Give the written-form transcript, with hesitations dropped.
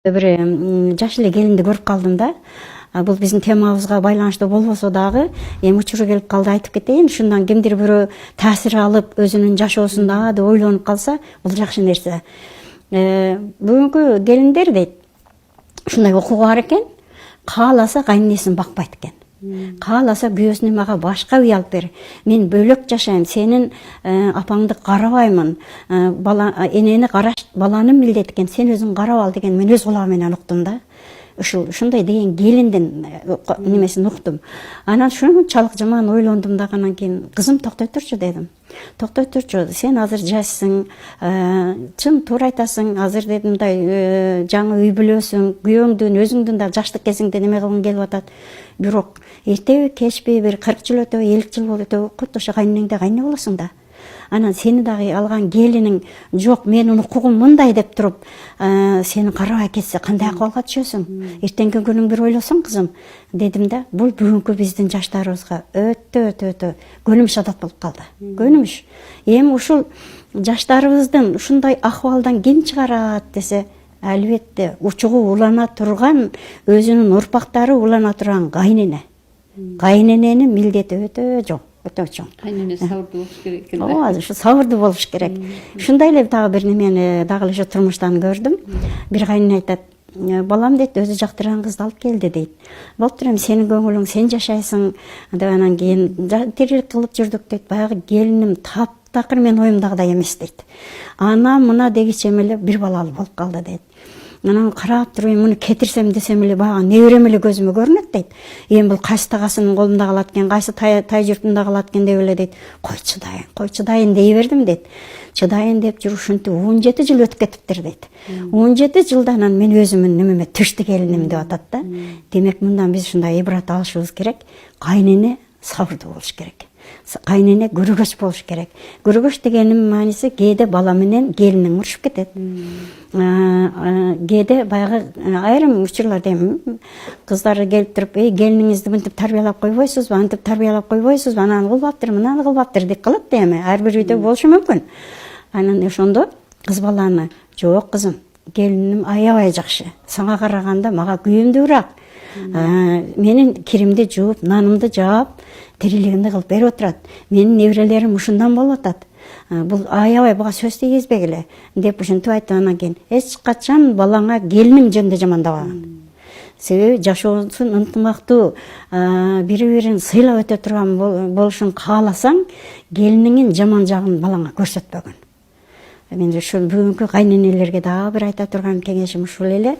Бир жаш эле келинди көрүп калдым да. Бул биздин темабызга байланыштуу болбосо дагы, эми учуру келип калды айтып кетейин. Ушундан кимдир бирөө таасир алып, өзүнүн жашоосунда деп ойлонуп калса, бул жакшы нерсе. Бүгүнкү келиндер дейт, ушундай окууга бар экен. Кааласа кайненесин бакпайт экен. Кааласа күйөөсүнө мага башка үй алып бер. Мен бөлөк жашайм, сенин апаңды карабаймын. Энени караш баланын милдети экен, сен өзүң карап ал деген мен өз кулагым менен уктум да. Ушундай деген келиндин немесин уктум. Анан ушунчалык жаман ойлондум дагы, анан кийин кызым токтой турчу дедим. Токтой турчу, сен азыр жашсың, чын туура айтасың. Азыр дедим мындай жаңы үй бүлөсүң, күйөөңдүн, өзүңдүн да жаштык кезиңде неме кылгың келип атат. Бирок эртеби кечпи бир 40 жыл өтө, 50 жыл өтө кут ошо кайненеңде кайны болосуң да. Анан сени дагы алган келиниң жок, менин укугум мындай деп туруп, сени карабай кетсе кандай акыбалга түшөсүң? Эртеңки күнүң бир ойлосоң, кызым, дедим да. Бул бүгүнкү биздин жаштарыбызга өтө көнүмүш адат болуп калды. Көнүмүш. Эми ушул жаштарыбыздын ушундай акыбалдан ким чыгарат десе, албетте учугу улана турган, өзүнүн урпактары улана турган кайнене. Кайнененин милдети өтө жок. Өтө чоң. Кайнене сабырдуу болуш керек экен. Ооба, ушу сабырдуу болуш керек. Ушундай эле дагы бир немени дагы эле турмуштан көрдүм. Бир кайнене айтат, балам дейт, өзү жактырган кызды алып келди дейт. Болуптур, эми сенин көңүлүң, сен жашайсың деп анан кийин тирилик кылып жүрдүк дейт. Баягы келиним таптакыр мен оюмдагыдай эмес дейт. Ана мына дегичем эле бир балалы болуп калды дейт. Анан карап туруп муну кетирсем десем эле баягы неберем эле көзүмө көрүнөт дейт. Эми бул кайсы тагасынын колунда калат экен, кайсы тай журтунда калат экен деп эле дейт. Кой чыдайын дей бердим дейт. Чыдайын деп жүрүп ушинтип 17 жыл өтүп кетиптир дейт. 17 жылда анан мен өзүмүн немеме тышты келиним деп атат да. Демек мындан биз ушундай ибрат алышыбыз керек. Кайнене сабырдуу болуш керек. Кайнене көрөгөч болуш керек. Көрөгөч дегенин мааниси кээде бала менен келиниң урушуп кетет. Кээде баягы айрым учурларда эми кыздар келип туруп, келиниңизди мынтип тарбиялап койбойсузбу, антип тарбиялап койбойсузбу, ананы кылбаптыр, мынаны кылбаптыр деп калат да эми. Ар бир үйдө болушу мүмкүн. Анан ошондо кыз баланы, жок кызым, келиним аябай жакшы. Сага караганда мага күйүмдүүрөөк. Менин киримди жууп, нанымды жаап, тирилигинди кылып берип отурат. Менин неберелерим ушундан болуп атат. Бул аябай буга сөз тийгизбегиле деп ушинтип айтып, анан кийин эч качан балаңа келиниң жөнүндө жамандабаган. Себеби жашоосун ынтымактуу, бири-бирин сыйлап өтө турган болушун кааласаң, келиниңин жаман жагын балаңа көрсөтпөгөн. Мен ушул бүгүнкү кайненелерге дагы бир айта турган кеңешим ушул эле.